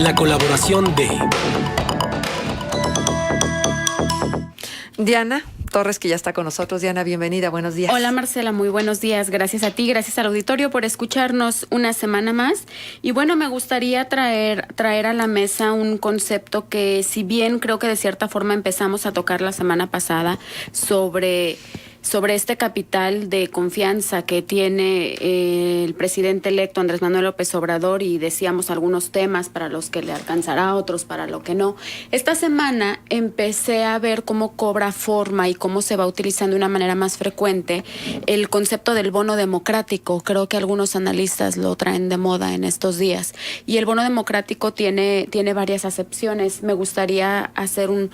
la colaboración de Diana Torres, que ya está con nosotros. Diana, bienvenida, buenos días. Hola Marcela, muy buenos días. Gracias a ti, gracias al auditorio por escucharnos una semana más. Y bueno, me gustaría traer a la mesa un concepto que, si bien creo que de cierta forma empezamos a tocar la semana pasada sobre este capital de confianza que tiene el presidente electo Andrés Manuel López Obrador, y decíamos algunos temas para los que le alcanzará, otros para lo que no. Esta semana empecé a ver cómo cobra forma y cómo se va utilizando de una manera más frecuente el concepto del bono democrático. Creo que algunos analistas lo traen de moda en estos días. Y el bono democrático tiene varias acepciones. Me gustaría hacer un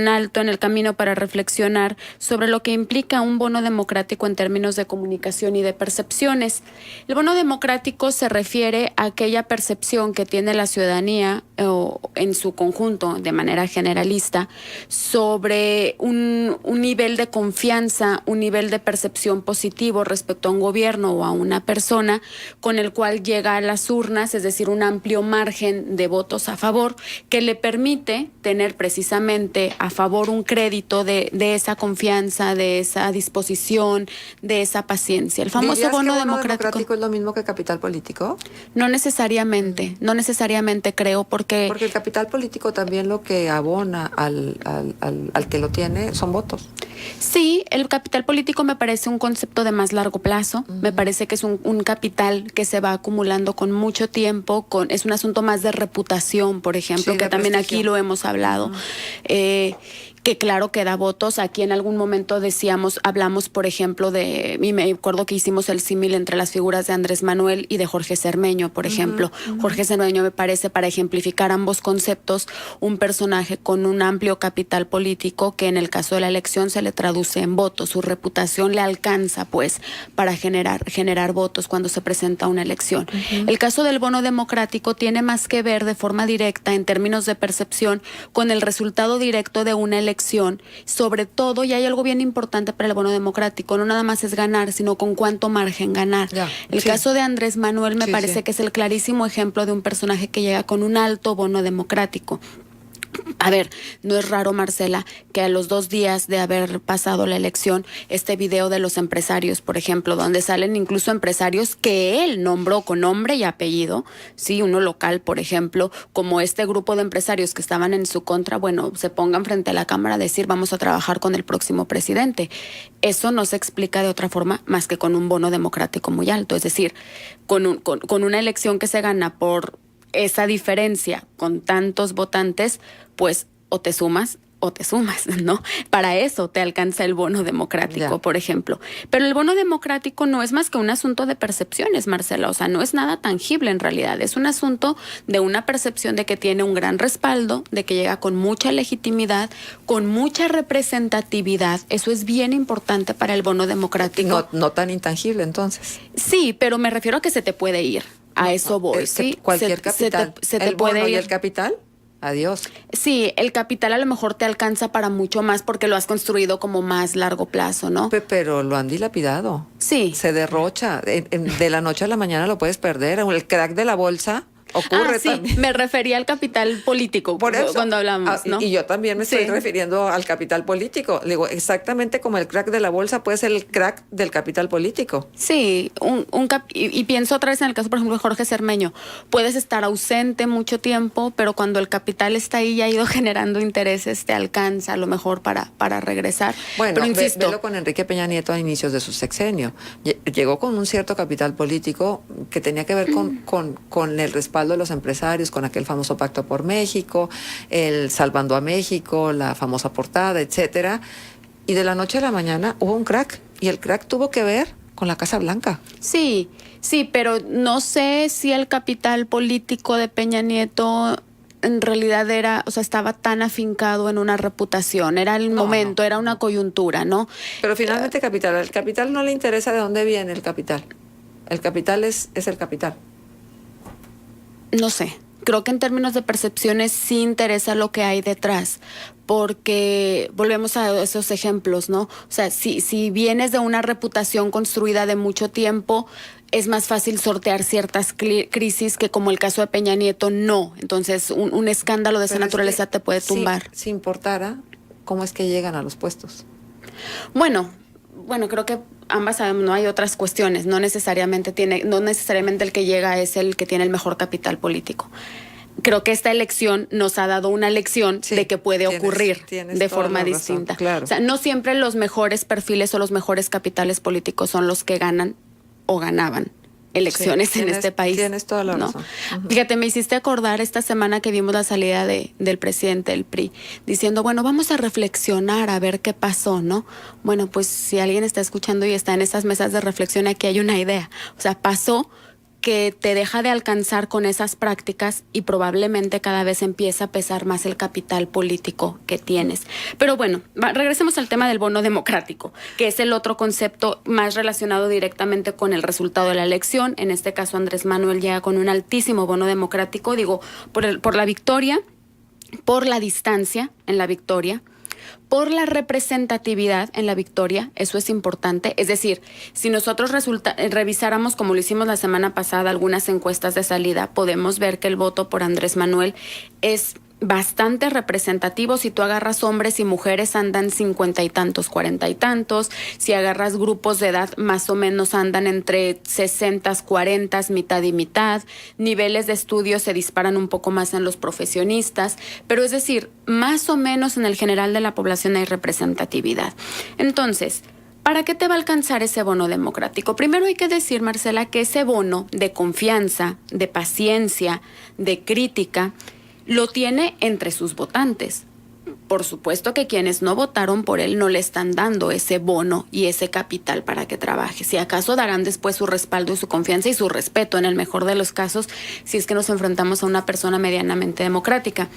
alto en el camino para reflexionar sobre lo que implica un bono democrático en términos de comunicación y de percepciones. El bono democrático se refiere a aquella percepción que tiene la ciudadanía en su conjunto, de manera generalista, sobre un nivel de confianza, un nivel de percepción positivo respecto a un gobierno o a una persona, con el cual llega a las urnas, es decir, un amplio margen de votos a favor, que le permite tener precisamente a favor un crédito de esa confianza, de esa disposición, de esa paciencia. El famoso bono democrático es lo mismo que capital político. No necesariamente creo, porque el capital político también lo que abona al que lo tiene son votos. Sí, el capital político me parece un concepto de más largo plazo. Me parece que es un capital que se va acumulando con mucho tiempo, es un asunto más de reputación, por ejemplo, sí, que también prestigio. Aquí lo hemos hablado. Que claro que da votos. Aquí en algún momento hablamos, por ejemplo, y me acuerdo que hicimos el símil entre las figuras de Andrés Manuel y de Jorge Cermeño, por ejemplo. Jorge Cermeño me parece, para ejemplificar ambos conceptos, un personaje con un amplio capital político que en el caso de la elección se le traduce en votos. Su reputación le alcanza, pues, para generar votos cuando se presenta una elección. El caso del bono democrático tiene más que ver de forma directa, en términos de percepción, con el resultado directo de una elección. Sobre todo, y hay algo bien importante para el bono democrático, no nada más es ganar, sino con cuánto margen ganar. El caso de Andrés Manuel me parece que es el clarísimo ejemplo de un personaje que llega con un alto bono democrático. A ver, no es raro, Marcela, que a los 2 días de haber pasado la elección, este video de los empresarios, por ejemplo, donde salen incluso empresarios que él nombró con nombre y apellido, sí, uno local, por ejemplo, como este grupo de empresarios que estaban en su contra, bueno, se pongan frente a la cámara a decir vamos a trabajar con el próximo presidente. Eso no se explica de otra forma más que con un bono democrático muy alto, es decir, con una elección que se gana por esa diferencia con tantos votantes, pues o te sumas, ¿no? Para eso te alcanza el bono democrático, por ejemplo. Pero el bono democrático no es más que un asunto de percepciones, Marcela. O sea, no es nada tangible en realidad. Es un asunto de una percepción de que tiene un gran respaldo, de que llega con mucha legitimidad, con mucha representatividad. Eso es bien importante para el bono democrático. No tan intangible, entonces. Sí, pero me refiero a que se te puede ir. A eso voy, ¿sí? Cualquier capital. Se te puede ir. ¿Y el capital? Adiós. Sí, el capital a lo mejor te alcanza para mucho más porque lo has construido como más largo plazo, ¿no? Pero lo han dilapidado. Sí. Se derrocha. De la noche a la mañana lo puedes perder. El crack de la bolsa ocurre también. Me refería al capital político Por eso, cuando hablamos, ¿no? Y yo también me estoy refiriendo al capital político. Digo, exactamente como el crack de la bolsa puede ser el crack del capital político. Sí, y pienso otra vez en el caso, por ejemplo, de Jorge Cermeño. Puedes estar ausente mucho tiempo, pero cuando el capital está ahí y ha ido generando intereses, te alcanza a lo mejor para regresar. Bueno, pero insisto, velo con Enrique Peña Nieto a inicios de su sexenio. Llegó con un cierto capital político que tenía que ver con el respaldo de los empresarios, con aquel famoso Pacto por México, el Salvando a México, la famosa portada, etcétera. Y de la noche a la mañana hubo un crack, y el crack tuvo que ver con la Casa Blanca. Sí, pero no sé si el capital político de Peña Nieto en realidad estaba tan afincado en una reputación, era el momento, era una coyuntura, ¿no? Pero finalmente el capital no le interesa de dónde viene el capital. El capital es el capital. No sé. creo que en términos de percepciones sí interesa lo que hay detrás, porque volvemos a esos ejemplos, ¿no? O sea, si vienes de una reputación construida de mucho tiempo, es más fácil sortear ciertas crisis que, como el caso de Peña Nieto, no. Entonces, un escándalo de esa naturaleza te puede tumbar. Si importara, ¿cómo es que llegan a los puestos? Bueno, creo que ambas sabemos, no hay otras cuestiones. No necesariamente el que llega es el que tiene el mejor capital político. Creo que esta elección nos ha dado una lección de que puede ocurrir de forma distinta. Claro. O sea, no siempre los mejores perfiles o los mejores capitales políticos son los que ganan o ganaban elecciones en este país. Tienes toda la razón. Uh-huh. Fíjate, me hiciste acordar esta semana que vimos la salida del presidente del PRI, diciendo, bueno, vamos a reflexionar a ver qué pasó, ¿no? Bueno, pues si alguien está escuchando y está en esas mesas de reflexión, aquí hay una idea. O sea, pasó que te deja de alcanzar con esas prácticas y probablemente cada vez empieza a pesar más el capital político que tienes. Pero bueno, regresemos al tema del bono democrático, que es el otro concepto más relacionado directamente con el resultado de la elección. En este caso, Andrés Manuel llega con un altísimo bono democrático, por la victoria, por la distancia en la victoria, por la representatividad en la victoria, eso es importante. Es decir, si nosotros revisáramos, como lo hicimos la semana pasada, algunas encuestas de salida, podemos ver que el voto por Andrés Manuel es bastante representativo. Si tú agarras hombres y mujeres, andan 50 y tantos, 40 y tantos. Si agarras grupos de edad, más o menos andan entre 60, 40, mitad y mitad. Niveles de estudio se disparan un poco más en los profesionistas, pero es decir, más o menos en el general de la población hay representatividad. Entonces, ¿para qué te va a alcanzar ese bono democrático? Primero hay que decir, Marcela, que ese bono de confianza, de paciencia, de crítica, lo tiene entre sus votantes. Por supuesto que quienes no votaron por él no le están dando ese bono y ese capital para que trabaje. Si acaso darán después su respaldo y su confianza y su respeto, en el mejor de los casos, si es que nos enfrentamos a una persona medianamente democrática.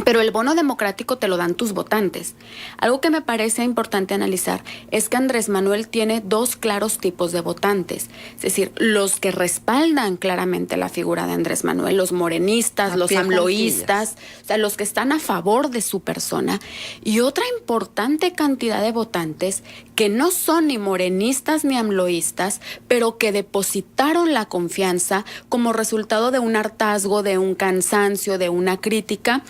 Pero el bono democrático te lo dan tus votantes. Algo que me parece importante analizar es que Andrés Manuel tiene dos claros tipos de votantes. Es decir, los que respaldan claramente la figura de Andrés Manuel, los morenistas, los amloístas, o sea, los que están a favor de su persona. Y otra importante cantidad de votantes que no son ni morenistas ni amloístas, pero que depositaron la confianza como resultado de un hartazgo, de un cansancio, de una crítica,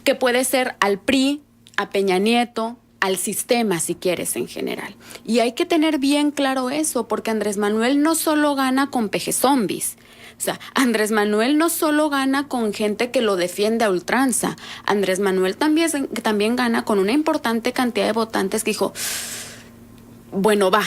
que puede ser al PRI, a Peña Nieto, al sistema, si quieres, en general. Y hay que tener bien claro eso, porque Andrés Manuel no solo gana con pejezombis. O sea, Andrés Manuel no solo gana con gente que lo defiende a ultranza. Andrés Manuel también gana con una importante cantidad de votantes que dijo, bueno, va.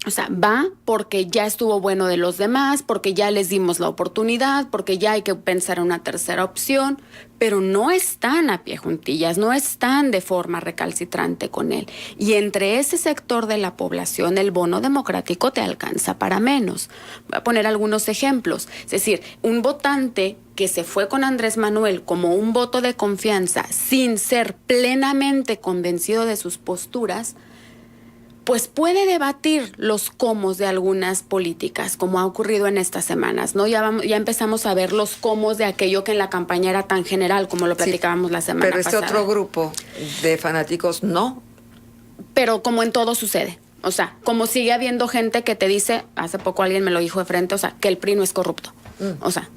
O sea, va porque ya estuvo bueno de los demás, porque ya les dimos la oportunidad, porque ya hay que pensar en una tercera opción, pero no están a pie juntillas, no están de forma recalcitrante con él. Y entre ese sector de la población, el bono democrático te alcanza para menos. Voy a poner algunos ejemplos. Es decir, un votante que se fue con Andrés Manuel como un voto de confianza sin ser plenamente convencido de sus posturas, pues puede debatir los cómos de algunas políticas, como ha ocurrido en estas semanas, ¿no? Ya empezamos a ver los cómos de aquello que en la campaña era tan general, como lo platicábamos la semana pasada. Pero otro grupo de fanáticos no. Pero como en todo sucede. O sea, como sigue habiendo gente que te dice, hace poco alguien me lo dijo de frente, o sea, que el PRI no es corrupto. O sea,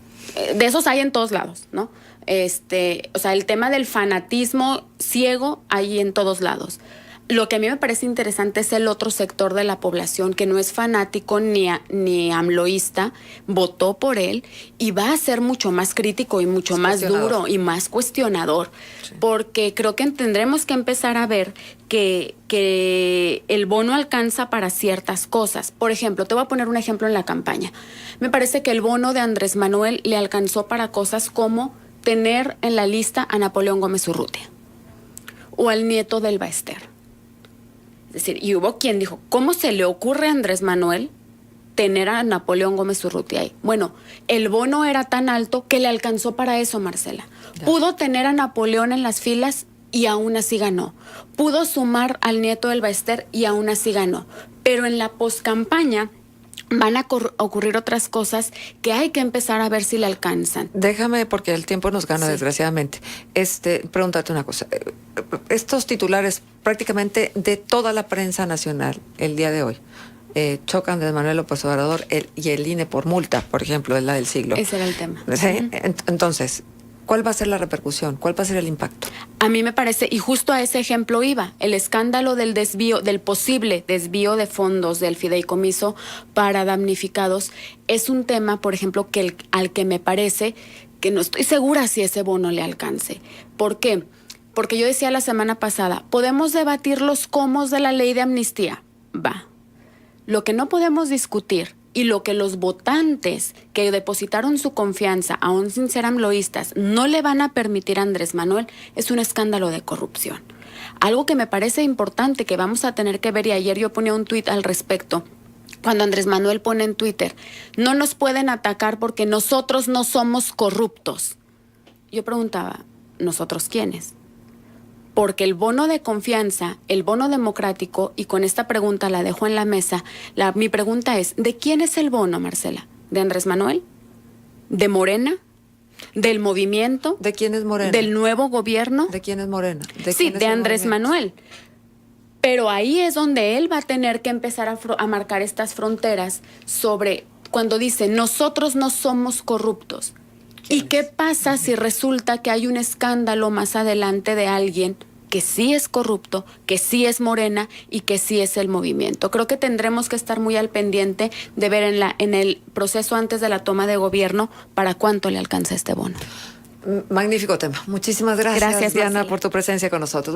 de esos hay en todos lados, ¿no? O sea, el tema del fanatismo ciego hay en todos lados. Lo que a mí me parece interesante es el otro sector de la población que no es fanático ni amloísta, votó por él y va a ser mucho más crítico y mucho más duro y más cuestionador. Sí. Porque creo que tendremos que empezar a ver que el bono alcanza para ciertas cosas. Por ejemplo, te voy a poner un ejemplo en la campaña. Me parece que el bono de Andrés Manuel le alcanzó para cosas como tener en la lista a Napoleón Gómez Urrutia o al nieto del Baester. Es decir, y hubo quien dijo, ¿cómo se le ocurre a Andrés Manuel tener a Napoleón Gómez Urrutia ahí? Bueno, el bono era tan alto que le alcanzó para eso, Marcela. Ya. Pudo tener a Napoleón en las filas y aún así ganó. Pudo sumar al nieto del Baester y aún así ganó. Pero en la poscampaña, van a ocurrir otras cosas que hay que empezar a ver si le alcanzan. Déjame, porque el tiempo nos gana, desgraciadamente. Pregúntate una cosa. Estos titulares prácticamente de toda la prensa nacional el día de hoy chocan de Manuel López Obrador y el INE por multa, por ejemplo, es la del siglo. Ese era el tema. ¿Sí? Entonces, ¿cuál va a ser la repercusión? ¿Cuál va a ser el impacto? A mí me parece, y justo a ese ejemplo iba, el escándalo del desvío, del posible desvío de fondos del fideicomiso para damnificados, es un tema, por ejemplo, al que me parece que no estoy segura si ese bono le alcance. ¿Por qué? Porque yo decía la semana pasada, podemos debatir los cómo de la ley de amnistía. Va. Lo que no podemos discutir y lo que los votantes que depositaron su confianza, aún sin ser amloístas, no le van a permitir a Andrés Manuel, es un escándalo de corrupción. Algo que me parece importante que vamos a tener que ver, y ayer yo ponía un tuit al respecto, cuando Andrés Manuel pone en Twitter, no nos pueden atacar porque nosotros no somos corruptos. Yo preguntaba, ¿nosotros quiénes? Porque el bono de confianza, el bono democrático, y con esta pregunta la dejo en la mesa, mi pregunta es, ¿de quién es el bono, Marcela? ¿De Andrés Manuel? ¿De Morena? ¿Del movimiento? ¿De quién es Morena? ¿Del nuevo gobierno? ¿De quién es Morena? Sí, de Andrés Manuel. Pero ahí es donde él va a tener que empezar a marcar estas fronteras sobre cuando dice, nosotros no somos corruptos. ¿Y qué pasa si resulta que hay un escándalo más adelante de alguien que sí es corrupto, que sí es Morena y que sí es el movimiento? Creo que tendremos que estar muy al pendiente de ver en el proceso antes de la toma de gobierno para cuánto le alcanza este bono. Magnífico tema. Muchísimas gracias, Diana, por tu presencia con nosotros.